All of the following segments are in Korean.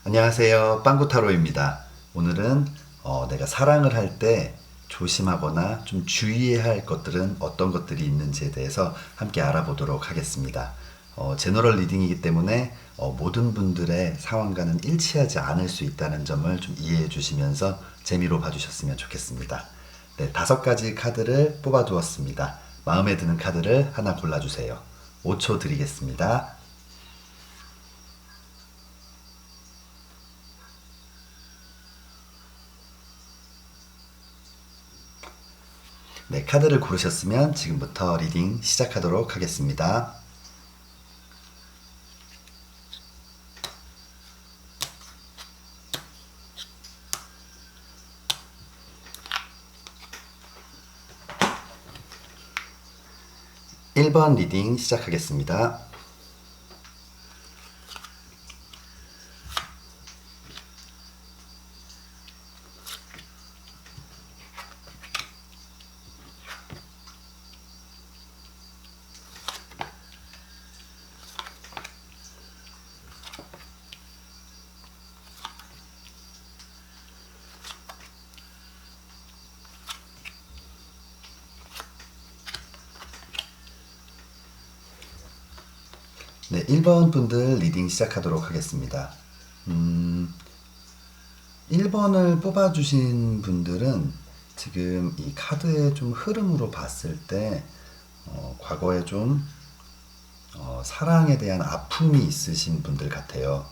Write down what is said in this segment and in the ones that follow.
안녕하세요. 빵구타로입니다. 오늘은 내가 사랑을 할 때 조심하거나 좀 주의해야 할 것들은 어떤 것들이 있는지에 대해서 함께 알아보도록 하겠습니다. 제너럴 리딩이기 때문에 모든 분들의 상황과는 일치하지 않을 수 있다는 점을 좀 이해해 주시면서 재미로 봐주셨으면 좋겠습니다. 네, 5가지 카드를 뽑아 두었습니다. 마음에 드는 카드를 하나 골라주세요. 5초 드리겠습니다. 네, 카드를 고르셨으면 지금부터 리딩 시작하도록 하겠습니다. (1번) 리딩 시작하겠습니다. 1번 분들 리딩 시작하도록 하겠습니다. 1번을 뽑아주신 분들은 지금 이 카드의 좀 흐름으로 봤을 때 과거에 좀 사랑에 대한 아픔이 있으신 분들 같아요.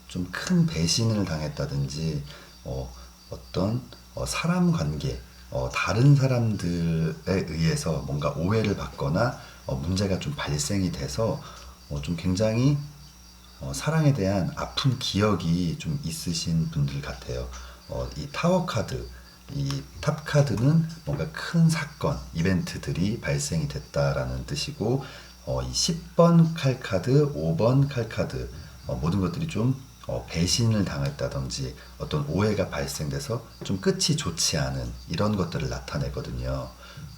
좀 큰 배신을 당했다든지 어떤 사람 관계, 다른 사람들에 의해서 뭔가 오해를 받거나 문제가 좀 발생이 돼서 좀 굉장히 사랑에 대한 아픈 기억이 좀 있으신 분들 같아요. 이 타워 카드, 이 탑 카드는 뭔가 큰 사건, 이벤트들이 발생이 됐다라는 뜻이고, 이 10번 칼 카드, 5번 칼 카드, 모든 것들이 좀 배신을 당했다든지 어떤 오해가 발생돼서 좀 끝이 좋지 않은 이런 것들을 나타내거든요.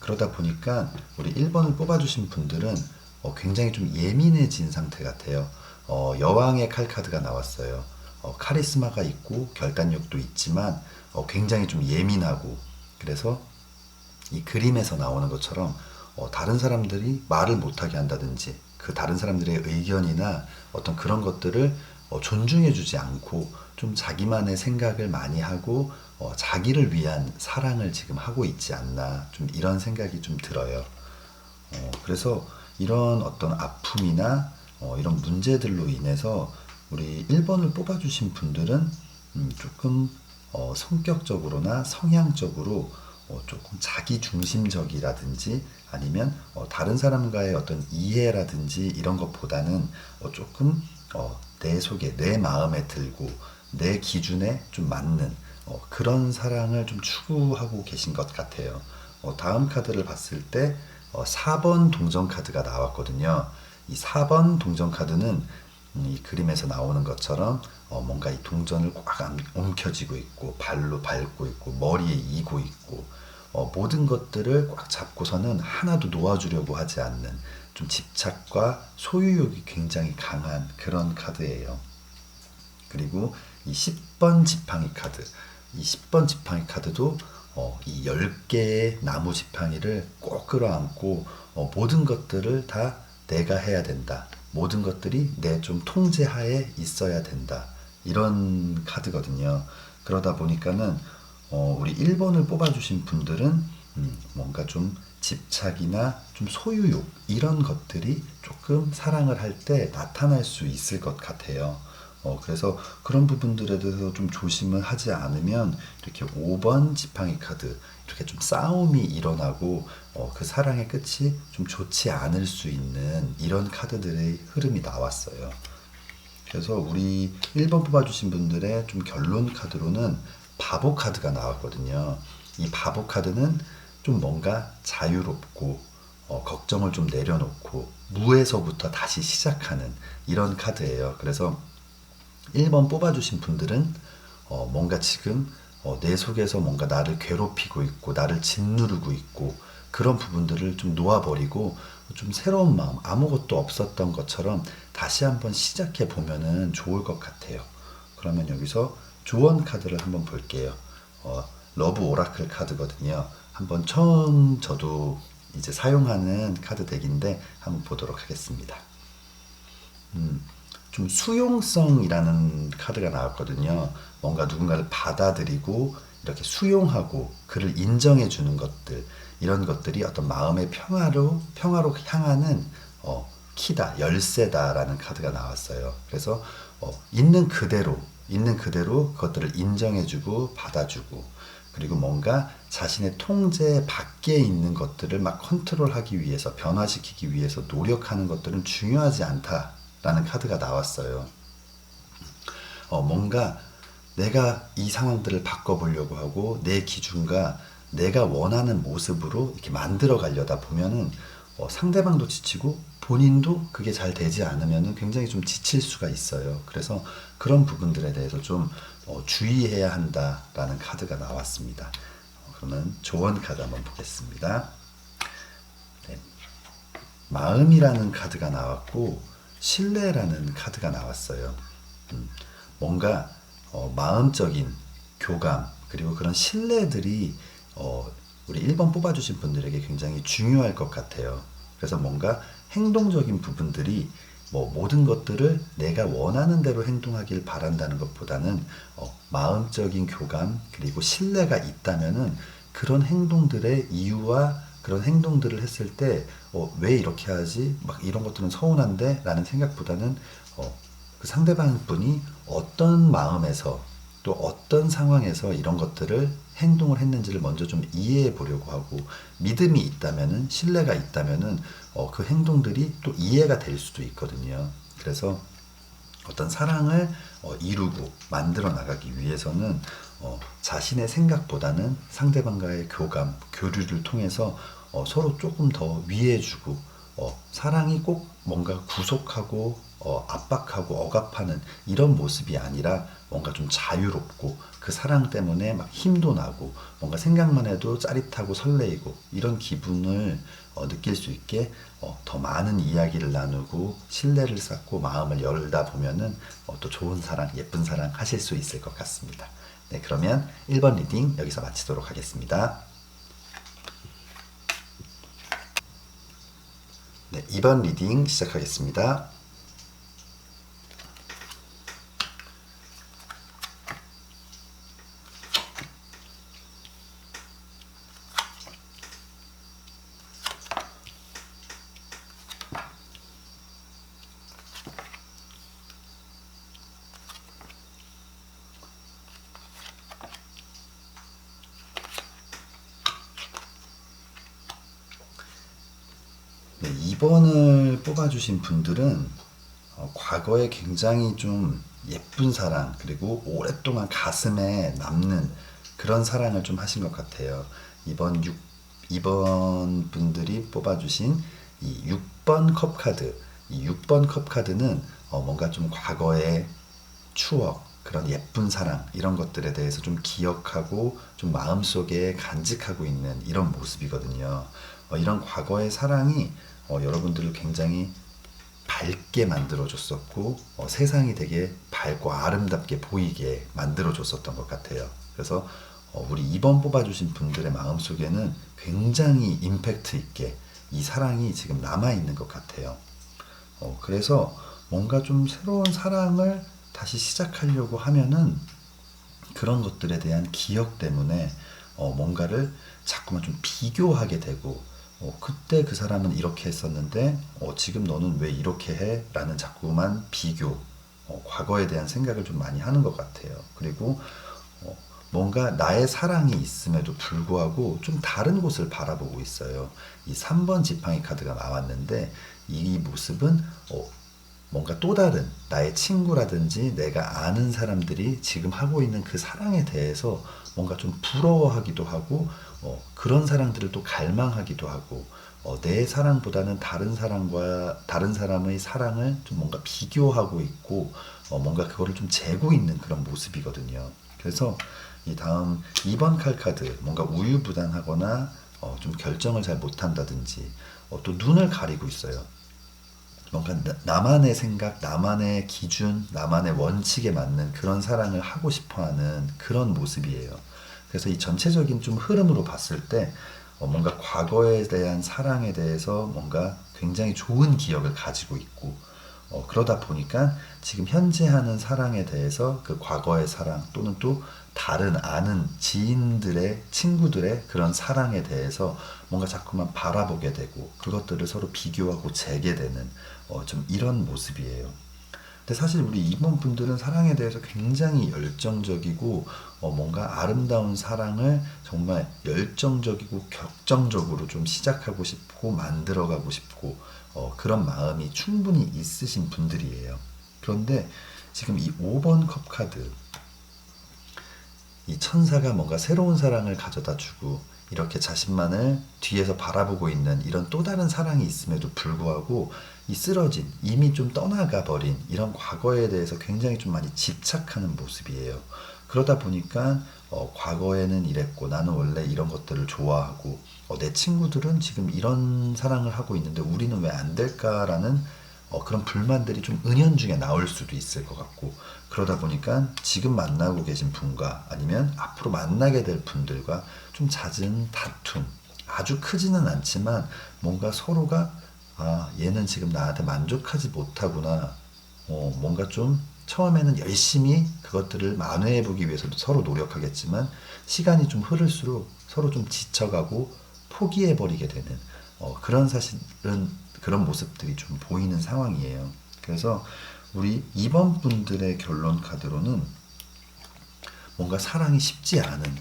그러다 보니까 우리 1번을 뽑아주신 분들은 굉장히 좀 예민해진 상태 같아요. 여왕의 칼 카드가 나왔어요. 카리스마가 있고 결단력도 있지만 굉장히 좀 예민하고, 그래서 이 그림에서 나오는 것처럼 다른 사람들이 말을 못하게 한다든지 그 다른 사람들의 의견이나 어떤 그런 것들을 존중해주지 않고 좀 자기만의 생각을 많이 하고 자기를 위한 사랑을 지금 하고 있지 않나, 좀 이런 생각이 좀 들어요. 그래서 이런 어떤 아픔이나 이런 문제들로 인해서 우리 1번을 뽑아주신 분들은 조금 성격적으로나 성향적으로 조금 자기중심적이라든지 아니면 다른 사람과의 어떤 이해라든지 이런 것보다는 조금 내 속에, 내 마음에 들고 내 기준에 좀 맞는 그런 사랑을 좀 추구하고 계신 것 같아요. 다음 카드를 봤을 때 4번 동전 카드가 나왔거든요. 이 4번 동전 카드는 이 그림에서 나오는 것처럼 뭔가 이 동전을 꽉 엉켜쥐고 있고 발로 밟고 있고 머리에 이고 있고 모든 것들을 꽉 잡고서는 하나도 놓아주려고 하지 않는 좀 집착과 소유욕이 굉장히 강한 그런 카드예요. 그리고 이 10번 지팡이 카드, 이 10번 지팡이 카드도 이 10개의 나무 지팡이를 꼭 끌어안고 모든 것들을 다 내가 해야 된다. 모든 것들이 내 좀 통제하에 있어야 된다. 이런 카드거든요. 그러다 보니까는 우리 1번을 뽑아주신 분들은 뭔가 좀 집착이나 좀 소유욕 이런 것들이 조금 사랑을 할 때 나타날 수 있을 것 같아요. 그래서 그런 부분들에 대해서 좀 조심을 하지 않으면 이렇게 5번 지팡이 카드, 이렇게 좀 싸움이 일어나고 그 사랑의 끝이 좀 좋지 않을 수 있는 이런 카드들의 흐름이 나왔어요. 그래서 우리 1번 뽑아주신 분들의 좀 결론 카드로는 바보 카드가 나왔거든요. 이 바보 카드는 좀 뭔가 자유롭고 걱정을 좀 내려놓고 무에서부터 다시 시작하는 이런 카드예요. 그래서 1번 뽑아주신 분들은 뭔가 지금 내 속에서 뭔가 나를 괴롭히고 있고 나를 짓누르고 있고 그런 부분들을 좀 놓아버리고 좀 새로운 마음, 아무것도 없었던 것처럼 다시 한번 시작해 보면은 좋을 것 같아요. 그러면 여기서 조언 카드를 한번 볼게요. 러브 오라클 카드거든요. 한번 처음 저도 이제 사용하는 카드 덱인데 한번 보도록 하겠습니다. 좀 수용성이라는 카드가 나왔거든요. 뭔가 누군가를 받아들이고 이렇게 수용하고 그를 인정해 주는 것들, 이런 것들이 어떤 마음의 평화로 향하는 키다, 열쇠다라는 카드가 나왔어요. 그래서 있는 그대로 그것들을 인정해주고 받아주고, 그리고 뭔가 자신의 통제 밖에 있는 것들을 막 컨트롤하기 위해서, 변화시키기 위해서 노력하는 것들은 중요하지 않다라는 카드가 나왔어요. 뭔가 내가 이 상황들을 바꿔보려고 하고 내 기준과 내가 원하는 모습으로 이렇게 만들어 가려다 보면은 상대방도 지치고 본인도 그게 잘 되지 않으면은 굉장히 좀 지칠 수가 있어요. 그래서 그런 부분들에 대해서 좀 주의해야 한다라는 카드가 나왔습니다. 그러면 조언 카드 한번 보겠습니다. 네. 마음이라는 카드가 나왔고 신뢰라는 카드가 나왔어요. 뭔가 마음적인 교감 그리고 그런 신뢰들이 우리 1번 뽑아주신 분들에게 굉장히 중요할 것 같아요. 그래서 뭔가 행동적인 부분들이 모든 것들을 내가 원하는 대로 행동하길 바란다는 것보다는 마음적인 교감 그리고 신뢰가 있다면은 그런 행동들의 이유와 그런 행동들을 했을 때 왜 이렇게 하지? 막 이런 것들은 서운한데? 라는 생각보다는 그 상대방 분이 어떤 마음에서 또 어떤 상황에서 이런 것들을 행동을 했는지를 먼저 좀 이해해 보려고 하고, 믿음이 있다면은, 신뢰가 있다면은 그 행동들이 또 이해가 될 수도 있거든요. 그래서 어떤 사랑을 이루고 만들어 나가기 위해서는 자신의 생각보다는 상대방과의 교감, 교류를 통해서 서로 조금 더 위해주고, 사랑이 꼭 뭔가 구속하고 압박하고 억압하는 이런 모습이 아니라 뭔가 좀 자유롭고 그 사랑 때문에 막 힘도 나고 뭔가 생각만 해도 짜릿하고 설레이고 이런 기분을 느낄 수 있게 더 많은 이야기를 나누고 신뢰를 쌓고 마음을 열다 보면은 또 좋은 사랑, 예쁜 사랑 하실 수 있을 것 같습니다. 네, 그러면 1번 리딩 여기서 마치도록 하겠습니다. 네, 2번 리딩 시작하겠습니다. 네, 2번을 뽑아주신 분들은 과거에 굉장히 좀 예쁜 사랑 그리고 오랫동안 가슴에 남는 그런 사랑을 좀 하신 것 같아요. 이번 분들이 뽑아주신 이 6번 컵 카드, 이 6번 컵 카드는 뭔가 좀 과거의 추억, 그런 예쁜 사랑 이런 것들에 대해서 좀 기억하고 좀 마음속에 간직하고 있는 이런 모습이거든요. 이런 과거의 사랑이 여러분들을 굉장히 밝게 만들어줬었고 세상이 되게 밝고 아름답게 보이게 만들어줬었던 것 같아요. 그래서 우리 2번 뽑아주신 분들의 마음속에는 굉장히 임팩트 있게 이 사랑이 지금 남아있는 것 같아요. 그래서 뭔가 좀 새로운 사랑을 다시 시작하려고 하면은 그런 것들에 대한 기억 때문에 뭔가를 자꾸만 좀 비교하게 되고 그때 그 사람은 이렇게 했었는데 지금 너는 왜 이렇게 해? 라는 자꾸만 비교, 과거에 대한 생각을 좀 많이 하는 것 같아요. 그리고 뭔가 나의 사랑이 있음에도 불구하고 좀 다른 곳을 바라보고 있어요. 이 3번 지팡이 카드가 나왔는데 이 모습은 뭔가 또 다른 나의 친구라든지 내가 아는 사람들이 지금 하고 있는 그 사랑에 대해서 뭔가 좀 부러워하기도 하고 그런 사랑들을 또 갈망하기도 하고 내 사랑보다는 다른 사람의 사랑을 좀 뭔가 비교하고 있고 뭔가 그거를 좀 재고 있는 그런 모습이거든요. 그래서 이 다음 2번 칼카드 뭔가 우유부단하거나 좀 결정을 잘 못한다든지 또 눈을 가리고 있어요. 뭔가 나만의 생각, 나만의 기준, 나만의 원칙에 맞는 그런 사랑을 하고 싶어하는 그런 모습이에요. 그래서 이 전체적인 좀 흐름으로 봤을 때 뭔가 과거에 대한 사랑에 대해서 뭔가 굉장히 좋은 기억을 가지고 있고 그러다 보니까 지금 현재 하는 사랑에 대해서 그 과거의 사랑 또는 또 다른 아는 지인들의 친구들의 그런 사랑에 대해서 뭔가 자꾸만 바라보게 되고 그것들을 서로 비교하고 재게 되는 좀 이런 모습이에요. 근데 사실 우리 이분분들은 사랑에 대해서 굉장히 열정적이고 뭔가 아름다운 사랑을 정말 열정적이고 격정적으로 좀 시작하고 싶고 만들어가고 싶고 그런 마음이 충분히 있으신 분들이에요. 그런데 지금 이 5번 컵 카드, 이 천사가 뭔가 새로운 사랑을 가져다 주고 이렇게 자신만을 뒤에서 바라보고 있는 이런 또 다른 사랑이 있음에도 불구하고 이 쓰러진 이미 좀 떠나가 버린 이런 과거에 대해서 굉장히 좀 많이 집착하는 모습이에요. 그러다 보니까 과거에는 이랬고 나는 원래 이런 것들을 좋아하고 내 친구들은 지금 이런 사랑을 하고 있는데 우리는 왜 안 될까라는 그런 불만들이 좀 은연중에 나올 수도 있을 것 같고 그러다 보니까 지금 만나고 계신 분과 아니면 앞으로 만나게 될 분들과 좀 잦은 다툼 아주 크지는 않지만 뭔가 서로가 얘는 지금 나한테 만족하지 못하구나 뭔가 좀 처음에는 열심히 그것들을 만회해 보기 위해서도 서로 노력하겠지만 시간이 좀 흐를수록 서로 좀 지쳐가고 포기해 버리게 되는 그런 사실은 그런 모습들이 좀 보이는 상황이에요. 그래서 우리 2번 분들의 결론 카드로는 뭔가 사랑이 쉽지 않은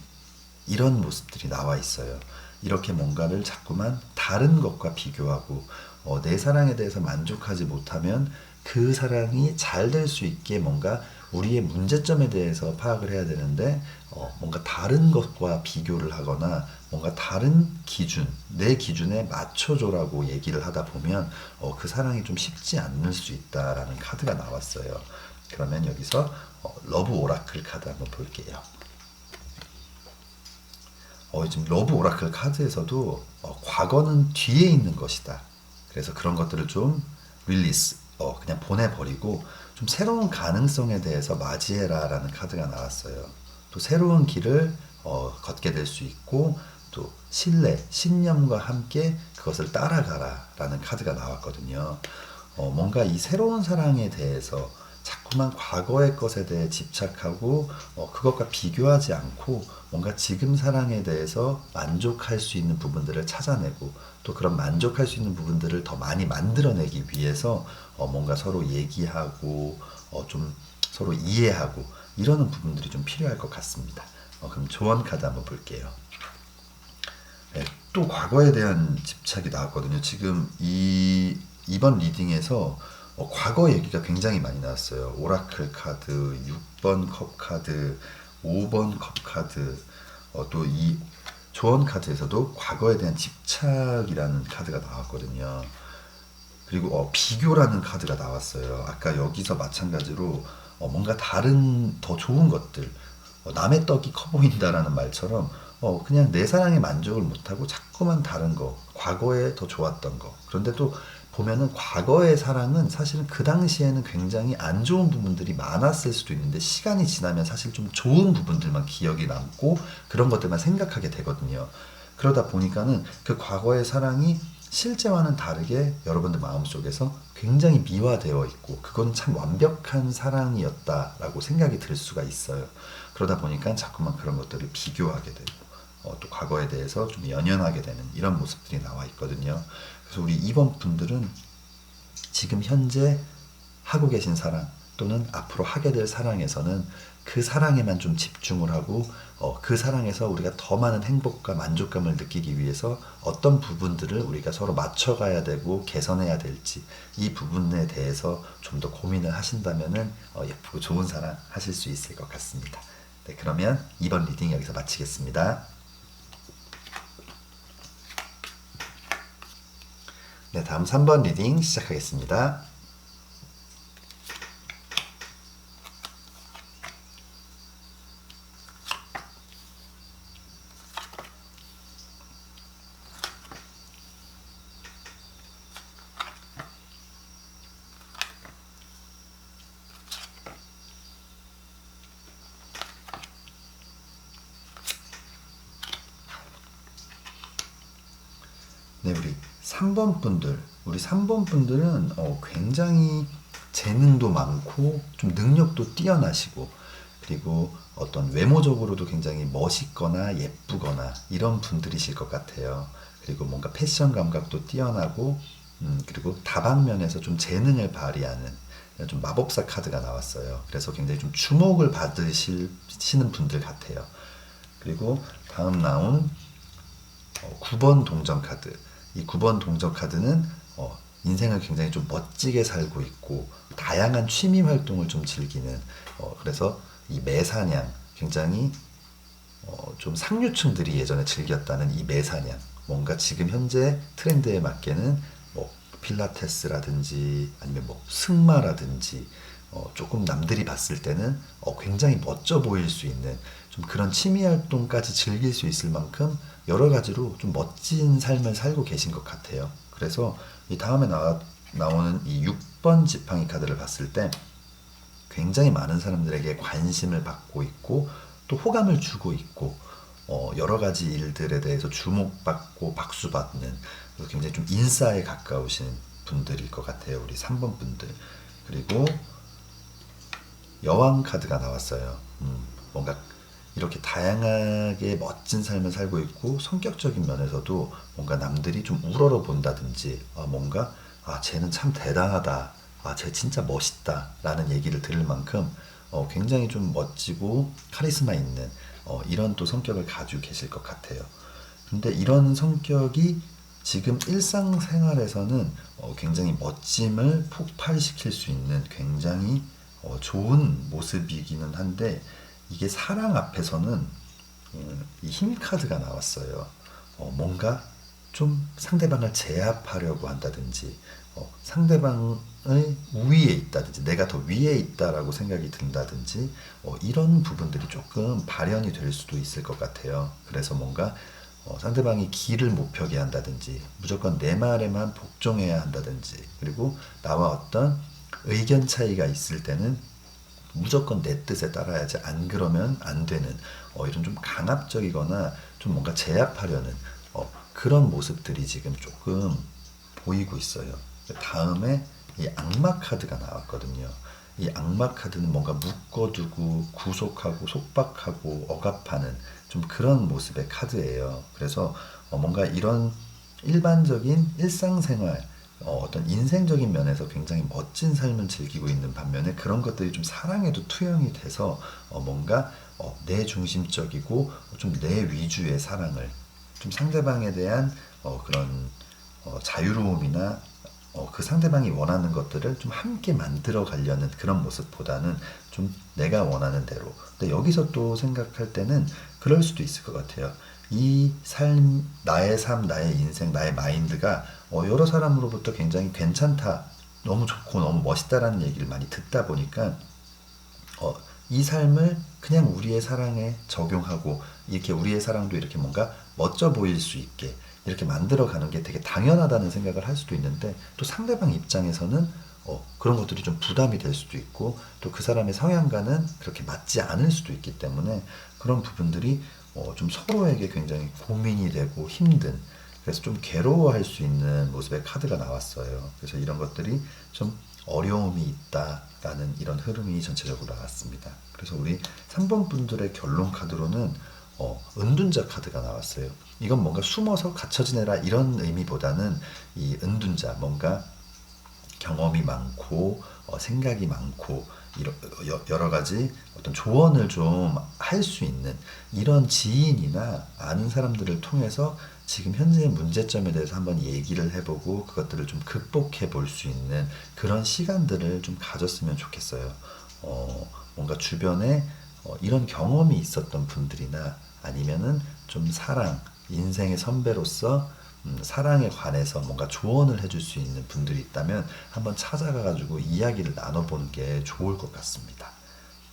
이런 모습들이 나와 있어요. 이렇게 뭔가를 자꾸만 다른 것과 비교하고 내 사랑에 대해서 만족하지 못하면 그 사랑이 잘 될 수 있게 뭔가 우리의 문제점에 대해서 파악을 해야 되는데 뭔가 다른 것과 비교를 하거나 뭔가 다른 기준, 내 기준에 맞춰줘라고 얘기를 하다 보면 그 사랑이 좀 쉽지 않을 수 있다라는 카드가 나왔어요. 그러면 여기서 러브 오라클 카드 한번 볼게요. 지금 러브 오라클 카드에서도 과거는 뒤에 있는 것이다. 그래서 그런 것들을 좀 릴리스, 그냥 보내버리고 좀 새로운 가능성에 대해서 맞이해라라는 카드가 나왔어요. 또 새로운 길을 걷게 될 수 있고 또 신뢰, 신념과 함께 그것을 따라가라라는 카드가 나왔거든요. 뭔가 이 새로운 사랑에 대해서 자꾸만 과거의 것에 대해 집착하고 그것과 비교하지 않고 뭔가 지금 사랑에 대해서 만족할 수 있는 부분들을 찾아내고 또 그런 만족할 수 있는 부분들을 더 많이 만들어내기 위해서 뭔가 서로 얘기하고 좀 서로 이해하고 이러는 부분들이 좀 필요할 것 같습니다. 그럼 조언 카드 한번 볼게요. 네, 또 과거에 대한 집착이 나왔거든요. 지금 이번 리딩에서 과거 얘기가 굉장히 많이 나왔어요. 오라클 카드, 6번 컵 카드, 5번 컵 카드, 또 이 조언 카드에서도 과거에 대한 집착이라는 카드가 나왔거든요. 그리고 비교라는 카드가 나왔어요. 아까 여기서 마찬가지로 뭔가 다른 더 좋은 것들, 남의 떡이 커 보인다라는 말처럼 그냥 내 사랑에 만족을 못하고 자꾸만 다른 거, 과거에 더 좋았던 거. 그런데 또 보면은 과거의 사랑은 사실은 그 당시에는 굉장히 안 좋은 부분들이 많았을 수도 있는데 시간이 지나면 사실 좀 좋은 부분들만 기억이 남고 그런 것들만 생각하게 되거든요. 그러다 보니까는 그 과거의 사랑이 실제와는 다르게 여러분들 마음속에서 굉장히 미화되어 있고 그건 참 완벽한 사랑이었다라고 생각이 들 수가 있어요. 그러다 보니까 자꾸만 그런 것들을 비교하게 되고 또 과거에 대해서 좀 연연하게 되는 이런 모습들이 나와 있거든요. 그래서 우리 이번 분들은 지금 현재 하고 계신 사랑 또는 앞으로 하게 될 사랑에서는 그 사랑에만 좀 집중을 하고 그 사랑에서 우리가 더 많은 행복과 만족감을 느끼기 위해서 어떤 부분들을 우리가 서로 맞춰가야 되고 개선해야 될지 이 부분에 대해서 좀 더 고민을 하신다면은 예쁘고 좋은 사랑 하실 수 있을 것 같습니다. 네, 그러면 이번 리딩 여기서 마치겠습니다. 네, 다음 3번 리딩 시작하겠습니다. 네, 우리 3번 분들은 굉장히 재능도 많고 좀 능력도 뛰어나시고 그리고 어떤 외모적으로도 굉장히 멋있거나 예쁘거나 이런 분들이실 것 같아요. 그리고 뭔가 패션 감각도 뛰어나고 그리고 다방면에서 좀 재능을 발휘하는 좀 마법사 카드가 나왔어요. 그래서 굉장히 좀 주목을 받으시는 분들 같아요. 그리고 다음 나온 9번 동전 카드. 이 9번 동전 카드는 인생을 굉장히 좀 멋지게 살고 있고 다양한 취미 활동을 좀 즐기는 그래서 이 매사냥 굉장히 좀 상류층들이 예전에 즐겼다는 이 매사냥 뭔가 지금 현재 트렌드에 맞게는 뭐 필라테스라든지 아니면 뭐 승마라든지 조금 남들이 봤을 때는 굉장히 멋져 보일 수 있는 좀 그런 취미 활동까지 즐길 수 있을 만큼 여러 가지로 좀 멋진 삶을 살고 계신 것 같아요. 그래서 이 다음에 나오는 이 6번 지팡이 카드를 봤을 때 굉장히 많은 사람들에게 관심을 받고 있고 또 호감을 주고 있고 여러 가지 일들에 대해서 주목받고 박수받는 그래서 굉장히 좀 인싸에 가까우신 분들일 것 같아요. 우리 3번 분들. 그리고 여왕 카드가 나왔어요. 뭔가 이렇게 다양하게 멋진 삶을 살고 있고 성격적인 면에서도 뭔가 남들이 좀 우러러 본다든지 뭔가 쟤는 참 대단하다. 쟤 진짜 멋있다. 라는 얘기를 들을 만큼 굉장히 좀 멋지고 카리스마 있는 이런 또 성격을 가지고 계실 것 같아요. 근데 이런 성격이 지금 일상생활에서는 굉장히 멋짐을 폭발시킬 수 있는 굉장히 좋은 모습이기는 한데 이게 사랑 앞에서는 이 힘 카드가 나왔어요. 뭔가 좀 상대방을 제압하려고 한다든지 상대방의 우위에 있다든지 내가 더 위에 있다라고 생각이 든다든지 이런 부분들이 조금 발현이 될 수도 있을 것 같아요. 그래서 뭔가 상대방이 길을 못 펴게 한다든지 무조건 내 말에만 복종해야 한다든지 그리고 나와 어떤 의견 차이가 있을 때는 무조건 내 뜻에 따라야지 안 그러면 안 되는 이런 좀 강압적이거나 좀 뭔가 제압하려는 그런 모습들이 지금 조금 보이고 있어요. 다음에 이 악마 카드가 나왔거든요. 이 악마 카드는 뭔가 묶어두고 구속하고 속박하고 억압하는 좀 그런 모습의 카드예요. 그래서 뭔가 이런 일반적인 일상생활 어떤 인생적인 면에서 굉장히 멋진 삶을 즐기고 있는 반면에 그런 것들이 좀 사랑에도 투영이 돼서 뭔가 내 중심적이고 좀 내 위주의 사랑을 좀 상대방에 대한 그런 자유로움이나 그 상대방이 원하는 것들을 좀 함께 만들어 가려는 그런 모습보다는 좀 내가 원하는 대로. 근데 여기서 또 생각할 때는 그럴 수도 있을 것 같아요. 이 나의 삶, 나의 인생, 나의 마인드가 여러 사람으로부터 굉장히 괜찮다, 너무 좋고 너무 멋있다라는 얘기를 많이 듣다 보니까 이 삶을 그냥 우리의 사랑에 적용하고 이렇게 우리의 사랑도 이렇게 뭔가 멋져 보일 수 있게 이렇게 만들어가는 게 되게 당연하다는 생각을 할 수도 있는데 또 상대방 입장에서는 그런 것들이 좀 부담이 될 수도 있고 또 그 사람의 성향과는 그렇게 맞지 않을 수도 있기 때문에 그런 부분들이 좀 서로에게 굉장히 고민이 되고 힘든 그래서 좀 괴로워할 수 있는 모습의 카드가 나왔어요. 그래서 이런 것들이 좀 어려움이 있다라는 이런 흐름이 전체적으로 나왔습니다. 그래서 우리 3번 분들의 결론 카드로는 은둔자 카드가 나왔어요. 이건 뭔가 숨어서 갇혀 지내라 이런 의미보다는 이 은둔자 뭔가 경험이 많고 생각이 많고 여러 가지 어떤 조언을 좀 할 수 있는 이런 지인이나 아는 사람들을 통해서 지금 현재의 문제점에 대해서 한번 얘기를 해보고 그것들을 좀 극복해 볼 수 있는 그런 시간들을 좀 가졌으면 좋겠어요. 뭔가 주변에 이런 경험이 있었던 분들이나 아니면은 좀 인생의 선배로서 사랑에 관해서 뭔가 조언을 해줄 수 있는 분들이 있다면 한번 찾아가가지고 이야기를 나눠보는 게 좋을 것 같습니다.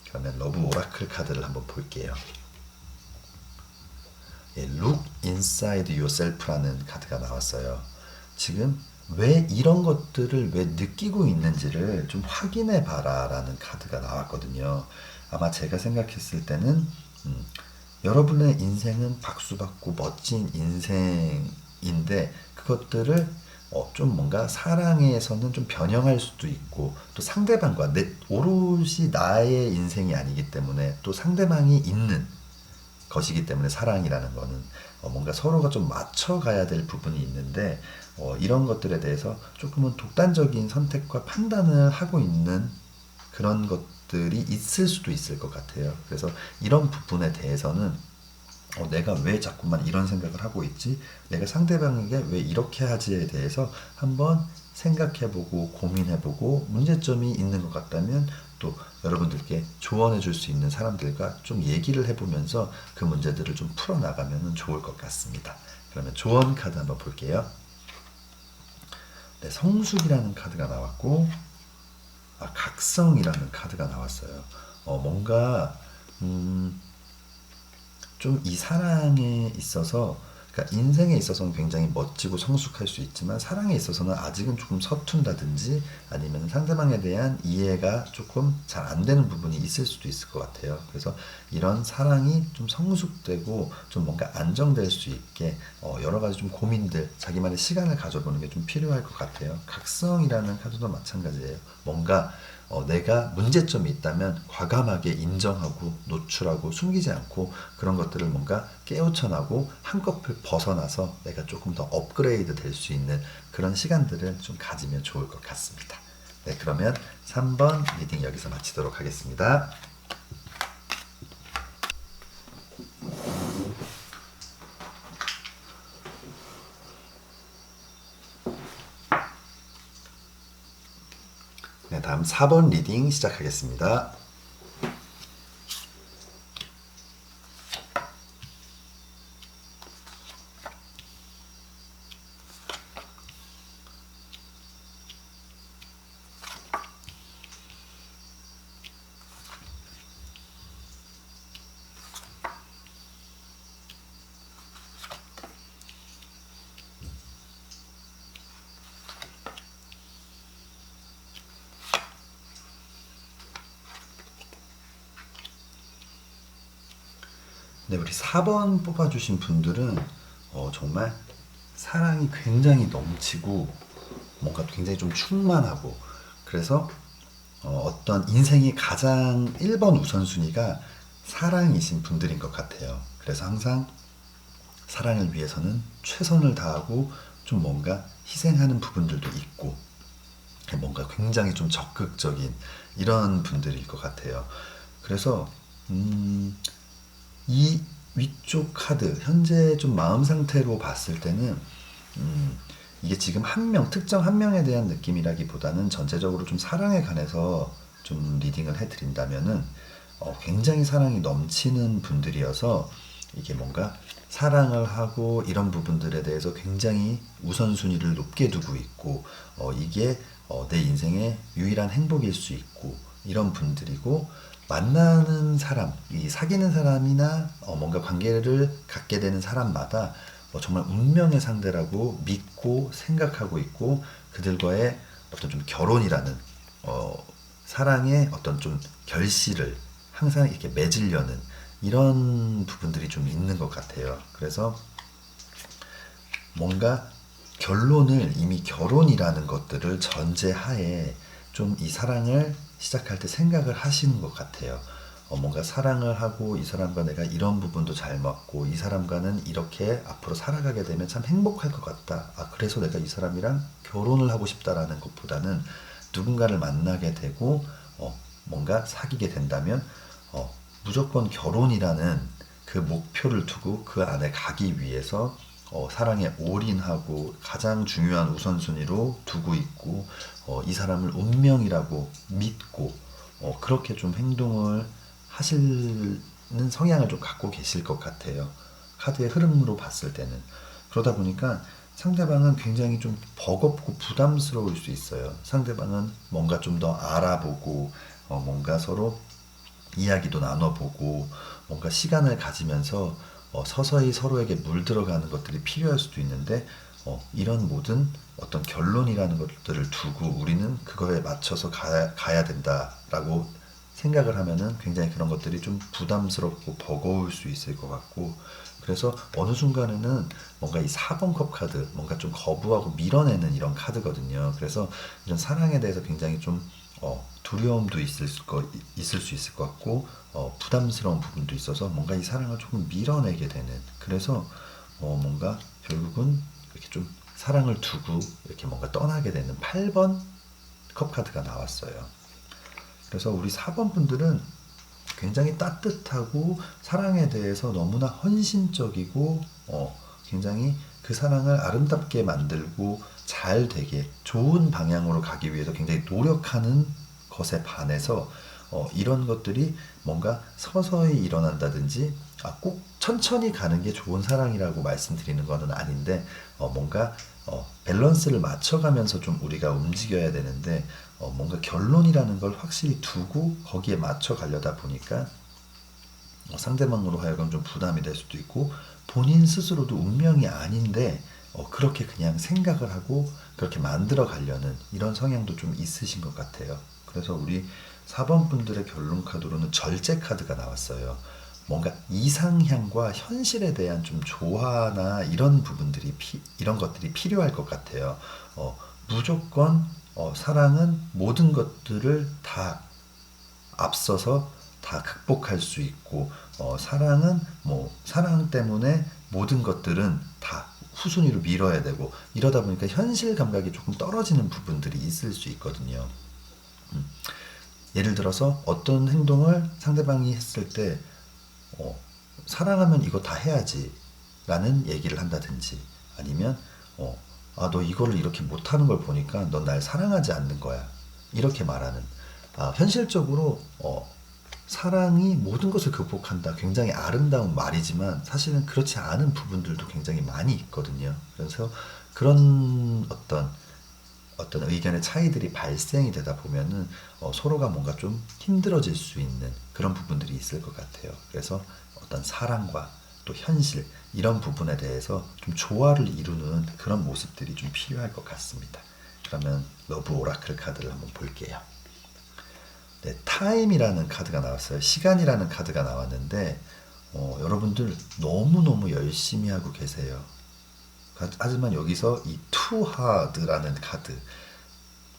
그러면 러브 오라클 카드를 한번 볼게요. 예, Look Inside Yourself라는 카드가 나왔어요. 지금 왜 이런 것들을 왜 느끼고 있는지를 좀 확인해 봐라라는 카드가 나왔거든요. 아마 제가 생각했을 때는 여러분의 인생은 박수받고 멋진 인생인데 그것들을 좀 뭔가 사랑에서는 좀 변형할 수도 있고, 또 상대방과 오롯이 나의 인생이 아니기 때문에 또 상대방이 있는 것이기 때문에 사랑이라는 거는 뭔가 서로가 좀 맞춰가야 될 부분이 있는데, 이런 것들에 대해서 조금은 독단적인 선택과 판단을 하고 있는 그런 것들이 있을 수도 있을 것 같아요. 그래서 이런 부분에 대해서는 내가 왜 자꾸만 이런 생각을 하고 있지? 내가 상대방에게 왜 이렇게 하지에 대해서 한번 생각해보고 고민해보고, 문제점이 있는 것 같다면 또 여러분들께 조언해 줄 수 있는 사람들과 좀 얘기를 해보면서 그 문제들을 좀 풀어나가면 좋을 것 같습니다. 그러면 조언 카드 한번 볼게요. 네, 성숙이라는 카드가 나왔고, 각성이라는 카드가 나왔어요. 뭔가 좀 이 사랑에 있어서, 그러니까 인생에 있어서는 굉장히 멋지고 성숙할 수 있지만 사랑에 있어서는 아직은 조금 서툰다든지 아니면 상대방에 대한 이해가 조금 잘 안 되는 부분이 있을 수도 있을 것 같아요. 그래서 이런 사랑이 좀 성숙되고 좀 뭔가 안정될 수 있게 여러 가지 좀 고민들, 자기만의 시간을 가져보는 게 좀 필요할 것 같아요. 각성이라는 카드도 마찬가지예요. 뭔가 내가 문제점이 있다면 과감하게 인정하고 노출하고 숨기지 않고 그런 것들을 뭔가 깨우쳐나고 한꺼풀 벗어나서 내가 조금 더 업그레이드 될 수 있는 그런 시간들을 좀 가지면 좋을 것 같습니다. 네, 그러면 3번 리딩 여기서 마치도록 하겠습니다. 네, 다음 4번 리딩 시작하겠습니다. 네, 우리 4번 뽑아주신 분들은 정말 사랑이 굉장히 넘치고 뭔가 굉장히 좀 충만하고, 그래서 어떤 인생의 가장 1번 우선순위가 사랑이신 분들인 것 같아요. 그래서 항상 사랑을 위해서는 최선을 다하고 좀 뭔가 희생하는 부분들도 있고, 뭔가 굉장히 좀 적극적인 이런 분들일 것 같아요. 그래서 이 위쪽 카드 현재 좀 마음 상태로 봤을 때는 이게 지금 특정 한 명에 대한 느낌이라기보다는 전체적으로 좀 사랑에 관해서 좀 리딩을 해드린다면은 굉장히 사랑이 넘치는 분들이어서 이게 뭔가 사랑을 하고 이런 부분들에 대해서 굉장히 우선순위를 높게 두고 있고, 이게 내 인생의 유일한 행복일 수 있고 이런 분들이고, 만나는 사람, 이 사귀는 사람이나 뭔가 관계를 갖게 되는 사람마다 정말 운명의 상대라고 믿고 생각하고 있고, 그들과의 어떤 좀 결혼이라는 사랑의 어떤 좀 결실을 항상 이렇게 맺으려는 이런 부분들이 좀 있는 것 같아요. 그래서 뭔가 이미 결혼이라는 것들을 전제하에 좀 이 사랑을 시작할 때 생각을 하시는 것 같아요. 뭔가 사랑을 하고 이 사람과 내가 이런 부분도 잘 맞고 이 사람과는 이렇게 앞으로 살아가게 되면 참 행복할 것 같다. 그래서 내가 이 사람이랑 결혼을 하고 싶다라는 것보다는 누군가를 만나게 되고 뭔가 사귀게 된다면 무조건 결혼이라는 그 목표를 두고 그 안에 가기 위해서 사랑에 올인하고 가장 중요한 우선순위로 두고 있고, 이 사람을 운명이라고 믿고 그렇게 좀 행동을 하시는 성향을 좀 갖고 계실 것 같아요. 카드의 흐름으로 봤을 때는. 그러다 보니까 상대방은 굉장히 좀 버겁고 부담스러울 수 있어요. 상대방은 뭔가 좀 더 알아보고 뭔가 서로 이야기도 나눠보고 뭔가 시간을 가지면서 서서히 서로에게 물들어가는 것들이 필요할 수도 있는데, 이런 모든 어떤 결론이라는 것들을 두고 우리는 그거에 맞춰서 가야 된다라고 생각을 하면은 굉장히 그런 것들이 좀 부담스럽고 버거울 수 있을 것 같고, 그래서 어느 순간에는 뭔가 이 4번 컵 카드, 뭔가 좀 거부하고 밀어내는 이런 카드거든요. 그래서 이런 사랑에 대해서 굉장히 좀 두려움도 있을 수 있을 것 같고, 부담스러운 부분도 있어서 뭔가 이 사랑을 조금 밀어내게 되는, 그래서 뭔가 결국은 이렇게 좀 사랑을 두고 이렇게 뭔가 떠나게 되는 8번 컵 카드가 나왔어요. 그래서 우리 4번 분들은 굉장히 따뜻하고 사랑에 대해서 너무나 헌신적이고, 굉장히 그 사랑을 아름답게 만들고 잘 되게 좋은 방향으로 가기 위해서 굉장히 노력하는 것에 반해서, 이런 것들이 뭔가 서서히 일어난다든지, 꼭 천천히 가는 게 좋은 사랑이라고 말씀드리는 것은 아닌데, 뭔가 밸런스를 맞춰가면서 좀 우리가 움직여야 되는데, 뭔가 결론이라는 걸 확실히 두고 거기에 맞춰 가려다 보니까 상대방으로 하여금 좀 부담이 될 수도 있고, 본인 스스로도 운명이 아닌데 그렇게 그냥 생각을 하고 그렇게 만들어 가려는 이런 성향도 좀 있으신 것 같아요. 그래서 우리 4번 분들의 결론 카드로는 절제 카드가 나왔어요. 뭔가 이상향과 현실에 대한 좀 조화나 이런 부분들이 이런 것들이 필요할 것 같아요. 무조건 사랑은 모든 것들을 다 앞서서 다 극복할 수 있고, 사랑은 뭐 사랑 때문에 모든 것들은 다 후순위로 밀어야 되고, 이러다 보니까 현실 감각이 조금 떨어지는 부분들이 있을 수 있거든요. 예를 들어서 어떤 행동을 상대방이 했을 때 사랑하면 이거 다 해야지 라는 얘기를 한다든지, 아니면 너 이거를 이렇게 못하는 걸 보니까 넌 날 사랑하지 않는 거야, 이렇게 말하는, 현실적으로 사랑이 모든 것을 극복한다, 굉장히 아름다운 말이지만 사실은 그렇지 않은 부분들도 굉장히 많이 있거든요. 그래서 그런 어떤 의견의 차이들이 발생이 되다 보면은 서로가 뭔가 좀 힘들어질 수 있는 그런 부분들이 있을 것 같아요. 그래서 어떤 사랑과 또 현실, 이런 부분에 대해서 좀 조화를 이루는 그런 모습들이 좀 필요할 것 같습니다. 그러면 러브 오라클 카드를 한번 볼게요. 네, 타임이라는 카드가 나왔어요. 시간이라는 카드가 나왔는데, 여러분들 너무너무 열심히 하고 계세요. 하지만 여기서 이 too hard라는 카드,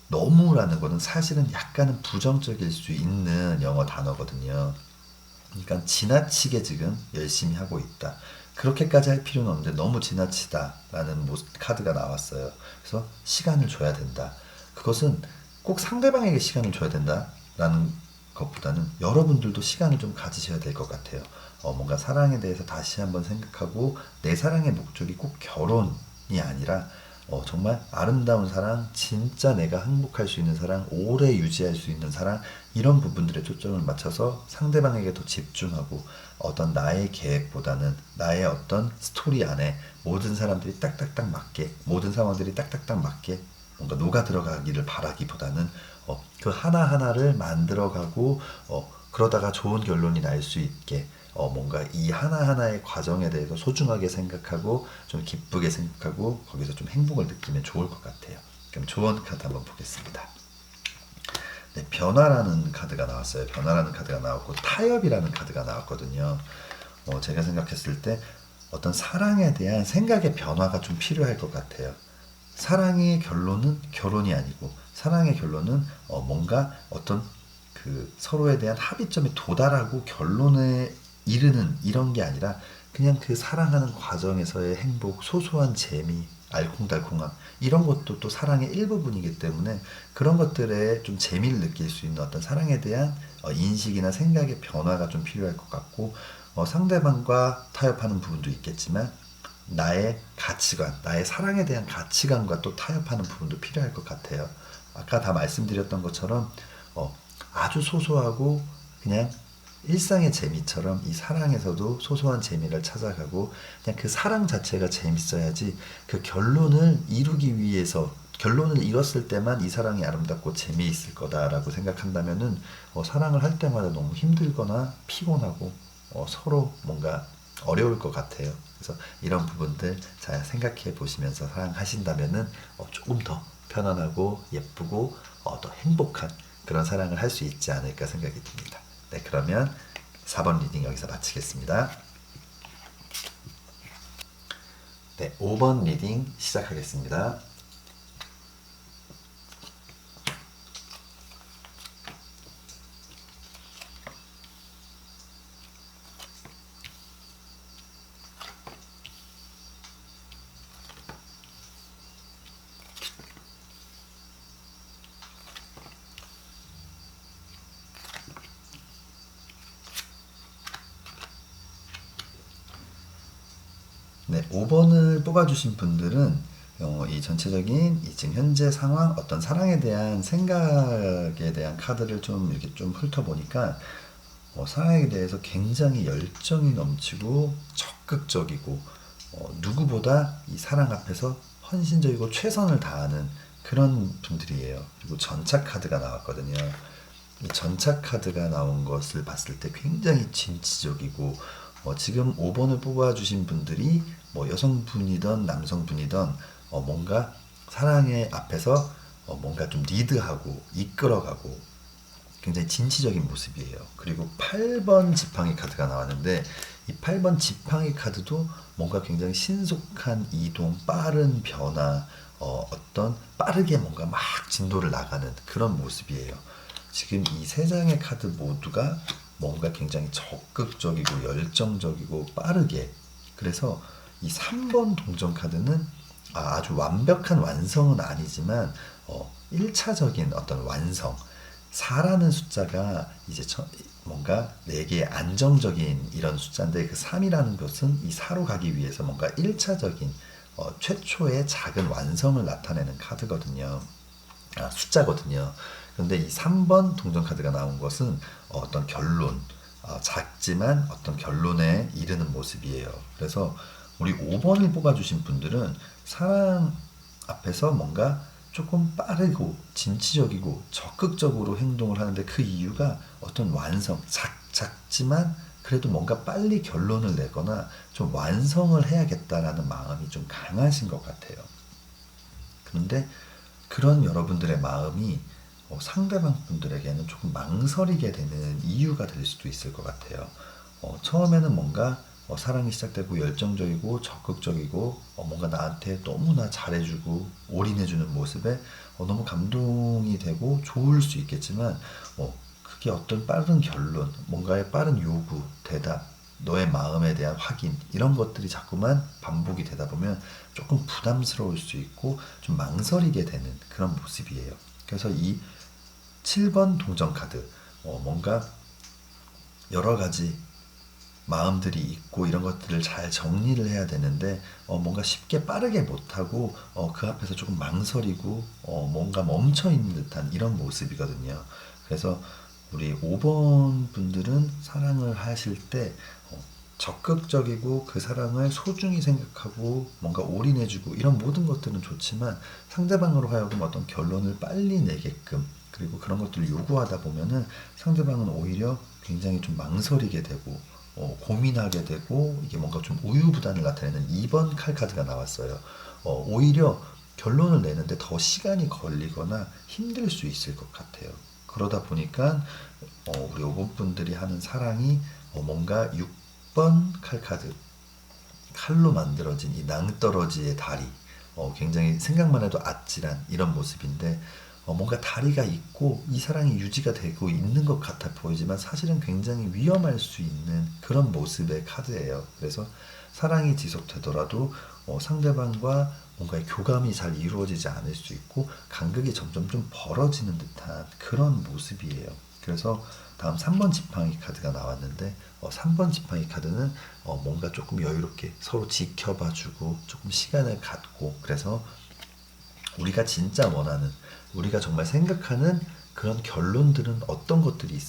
너무라는 거는 사실은 약간은 부정적일 수 있는 영어 단어거든요. 그러니까 지나치게 지금 열심히 하고 있다, 그렇게까지 할 필요는 없는데 너무 지나치다라는 카드가 나왔어요. 그래서 시간을 줘야 된다. 그것은 꼭 상대방에게 시간을 줘야 된다라는 것보다는 여러분들도 시간을 좀 가지셔야 될 것 같아요. 뭔가 사랑에 대해서 다시 한번 생각하고, 내 사랑의 목적이 꼭 결혼이 아니라 정말 아름다운 사랑, 진짜 내가 행복할 수 있는 사랑, 오래 유지할 수 있는 사랑, 이런 부분들에 초점을 맞춰서 상대방에게 더 집중하고, 어떤 나의 계획보다는 나의 어떤 스토리 안에 모든 사람들이 딱딱딱 맞게, 모든 상황들이 딱딱딱 맞게 뭔가 녹아 들어가기를 바라기보다는 그 하나하나를 만들어가고, 그러다가 좋은 결론이 날 수 있게, 뭔가 이 하나하나의 과정에 대해서 소중하게 생각하고 좀 기쁘게 생각하고 거기서 좀 행복을 느끼면 좋을 것 같아요. 그럼 조언 카드 한번 보겠습니다. 네, 변화라는 카드가 나왔어요. 변화라는 카드가 나왔고 타협이라는 카드가 나왔거든요. 제가 생각했을 때 어떤 사랑에 대한 생각의 변화가 좀 필요할 것 같아요. 사랑의 결론은 결혼이 아니고, 사랑의 결론은 뭔가 어떤 그 서로에 대한 합의점에 도달하고 결론에 이르는 이런 게 아니라, 그냥 그 사랑하는 과정에서의 행복, 소소한 재미, 알콩달콩함, 이런 것도 또 사랑의 일부분이기 때문에 그런 것들에 좀 재미를 느낄 수 있는 어떤 사랑에 대한 인식이나 생각의 변화가 좀 필요할 것 같고, 상대방과 타협하는 부분도 있겠지만 나의 가치관, 나의 사랑에 대한 가치관과 또 타협하는 부분도 필요할 것 같아요. 아까 다 말씀드렸던 것처럼 아주 소소하고 그냥 일상의 재미처럼 이 사랑에서도 소소한 재미를 찾아가고, 그냥 그 사랑 자체가 재밌어야지, 그 결론을 이루기 위해서, 결론을 이뤘을 때만 이 사랑이 아름답고 재미있을 거다라고 생각한다면은 사랑을 할 때마다 너무 힘들거나 피곤하고 서로 뭔가 어려울 것 같아요. 그래서 이런 부분들 잘 생각해 보시면서 사랑하신다면은 조금 더 편안하고 예쁘고 더 행복한 그런 사랑을 할 수 있지 않을까 생각이 듭니다. 네, 그러면 4번 리딩 여기서 마치겠습니다. 네, 5번 리딩 시작하겠습니다. 네, 5번을 뽑아주신 분들은 이 전체적인 이 지금 현재 상황, 어떤 사랑에 대한 생각에 대한 카드를 좀 이렇게 좀 훑어보니까 사랑에 대해서 굉장히 열정이 넘치고 적극적이고 누구보다 이 사랑 앞에서 헌신적이고 최선을 다하는 그런 분들이에요. 그리고 전차 카드가 나왔거든요. 이 전차 카드가 나온 것을 봤을 때 굉장히 진취적이고 지금 5번을 뽑아주신 분들이 뭐 여성분이든 남성분이든 뭔가 사랑의 앞에서 뭔가 좀 리드하고 이끌어가고 굉장히 진취적인 모습이에요. 그리고 8번 지팡이 카드가 나왔는데 이 8번 지팡이 카드도 뭔가 굉장히 신속한 이동, 빠른 변화, 어떤 빠르게 뭔가 막 진도를 나가는 그런 모습이에요. 지금 이 세 장의 카드 모두가 뭔가 굉장히 적극적이고 열정적이고 빠르게, 그래서 이 3번 동전 카드는 아주 완벽한 완성은 아니지만 1차적인 어떤 완성, 4라는 숫자가 이제 뭔가 4개의 안정적인 이런 숫자인데 그 3이라는 것은 이 4로 가기 위해서 뭔가 1차적인 최초의 작은 완성을 나타내는 카드거든요. 숫자거든요. 그런데 이 3번 동전 카드가 나온 것은 어떤 결론, 작지만 어떤 결론에 이르는 모습이에요. 그래서 우리 5번을 뽑아주신 분들은 사랑 앞에서 뭔가 조금 빠르고 진취적이고 적극적으로 행동을 하는데 그 이유가 어떤 완성, 작지만 그래도 뭔가 빨리 결론을 내거나 좀 완성을 해야겠다라는 마음이 좀 강하신 것 같아요. 그런데 그런 여러분들의 마음이 상대방 분들에게는 조금 망설이게 되는 이유가 될 수도 있을 것 같아요. 처음에는 뭔가 사랑이 시작되고 열정적이고 적극적이고 뭔가 나한테 너무나 잘해주고 올인해주는 모습에 너무 감동이 되고 좋을 수 있겠지만 그게 어떤 빠른 결론, 뭔가의 빠른 요구, 대답, 너의 마음에 대한 확인 이런 것들이 자꾸만 반복이 되다 보면 조금 부담스러울 수 있고 좀 망설이게 되는 그런 모습이에요. 그래서 이 7번 동전 카드 뭔가 여러 가지 마음들이 있고 이런 것들을 잘 정리를 해야 되는데 뭔가 쉽게 빠르게 못하고 그 앞에서 조금 망설이고 뭔가 멈춰있는 듯한 이런 모습이거든요. 그래서 우리 5번 분들은 사랑을 하실 때 적극적이고 그 사랑을 소중히 생각하고 뭔가 올인해주고 이런 모든 것들은 좋지만 상대방으로 하여금 어떤 결론을 빨리 내게끔 그리고 그런 것들을 요구하다 보면은 상대방은 오히려 굉장히 좀 망설이게 되고 고민하게 되고 이게 뭔가 좀 우유부단을 나타내는 2번 칼 카드가 나왔어요. 오히려 결론을 내는데 더 시간이 걸리거나 힘들 수 있을 것 같아요. 그러다 보니까 우리 5번 분들이 하는 사랑이 뭔가 6번 칼 카드, 칼로 만들어진 이 낭떠러지의 다리, 굉장히 생각만 해도 아찔한 이런 모습인데 뭔가 다리가 있고 이 사랑이 유지가 되고 있는 것 같아 보이지만 사실은 굉장히 위험할 수 있는 그런 모습의 카드예요. 그래서 사랑이 지속되더라도 상대방과 뭔가의 교감이 잘 이루어지지 않을 수 있고 간극이 점점 좀 벌어지는 듯한 그런 모습이에요. 그래서 다음 3번 지팡이 카드가 나왔는데 3번 지팡이 카드는 뭔가 조금 여유롭게 서로 지켜봐주고 조금 시간을 갖고 그래서 우리가 진짜 원하는 우리가 정말 생각하는 그런 결론들은 어떤 것들이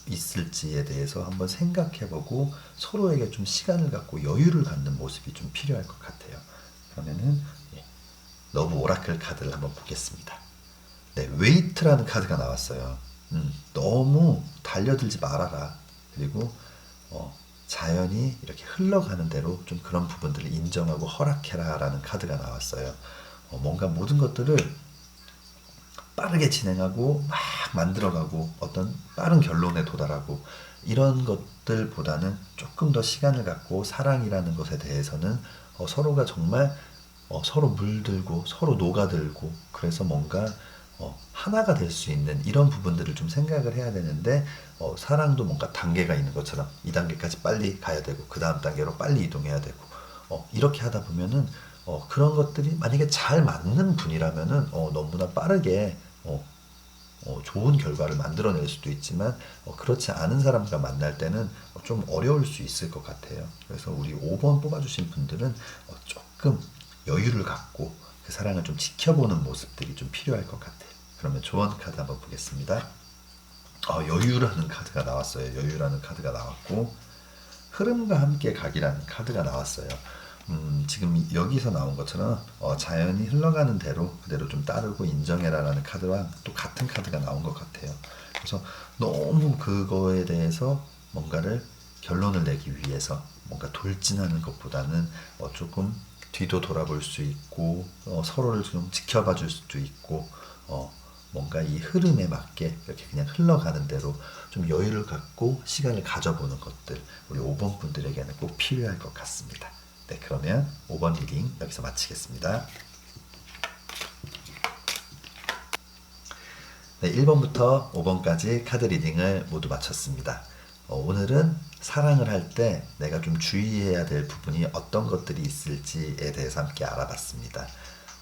있을지에 대해서 한번 생각해보고 서로에게 좀 시간을 갖고 여유를 갖는 모습이 좀 필요할 것 같아요. 그러면은 러브 오라클 카드를 한번 보겠습니다. 네, 웨이트라는 카드가 나왔어요. 너무 달려들지 말아라. 그리고 자연이 이렇게 흘러가는 대로 좀 그런 부분들을 인정하고 허락해라라는 카드가 나왔어요. 뭔가 모든 것들을 빠르게 진행하고 막 만들어가고 어떤 빠른 결론에 도달하고 이런 것들보다는 조금 더 시간을 갖고 사랑이라는 것에 대해서는 서로가 정말 서로 물들고 서로 녹아들고 그래서 뭔가 하나가 될 수 있는 이런 부분들을 좀 생각을 해야 되는데 사랑도 뭔가 단계가 있는 것처럼 이 단계까지 빨리 가야 되고 그 다음 단계로 빨리 이동해야 되고 이렇게 하다 보면은 그런 것들이 만약에 잘 맞는 분이라면은 너무나 빠르게 좋은 결과를 만들어낼 수도 있지만 그렇지 않은 사람과 만날 때는 좀 어려울 수 있을 것 같아요. 그래서 우리 5번 뽑아주신 분들은 조금 여유를 갖고 그 사랑을 좀 지켜보는 모습들이 좀 필요할 것 같아요. 그러면 조언 카드 한번 보겠습니다. 여유라는 카드가 나왔어요. 여유라는 카드가 나왔고 흐름과 함께 가기라는 카드가 나왔어요. 지금 여기서 나온 것처럼 자연이 흘러가는 대로 그대로 좀 따르고 인정해라라는 카드랑 또 같은 카드가 나온 것 같아요. 그래서 너무 그거에 대해서 뭔가를 결론을 내기 위해서 뭔가 돌진하는 것보다는 조금 뒤도 돌아볼 수 있고 서로를 좀 지켜봐 줄 수도 있고 뭔가 이 흐름에 맞게 이렇게 그냥 흘러가는 대로 좀 여유를 갖고 시간을 가져보는 것들 우리 5번 분들에게는 꼭 필요할 것 같습니다. 네, 그러면 5번 리딩 여기서 마치겠습니다. 네, 1번부터 5번까지 카드 리딩을 모두 마쳤습니다. 오늘은 사랑을 할 때 내가 좀 주의해야 될 부분이 어떤 것들이 있을지에 대해서 함께 알아봤습니다.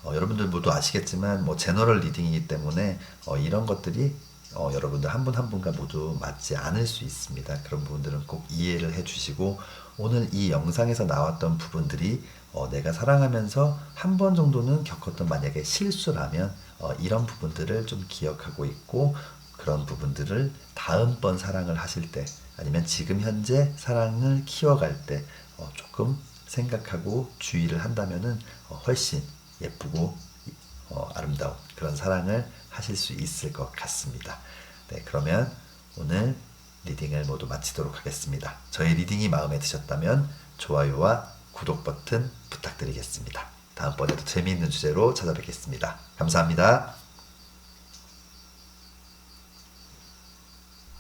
여러분들 모두 아시겠지만 제너럴 리딩이기 때문에 이런 것들이 여러분들 한 분 한 분과 모두 맞지 않을 수 있습니다. 그런 부분들은 꼭 이해를 해주시고 오늘 이 영상에서 나왔던 부분들이 내가 사랑하면서 한 번 정도는 겪었던 만약에 실수라면 이런 부분들을 좀 기억하고 있고 그런 부분들을 다음번 사랑을 하실 때 아니면 지금 현재 사랑을 키워갈 때 조금 생각하고 주의를 한다면은 훨씬 예쁘고 아름다운 그런 사랑을 하실 수 있을 것 같습니다. 네, 그러면 오늘 리딩을 모두 마치도록 하겠습니다. 저희 리딩이 마음에 드셨다면 좋아요와 구독 버튼 부탁드리겠습니다. 다음번에도 재미있는 주제로 찾아뵙겠습니다. 감사합니다.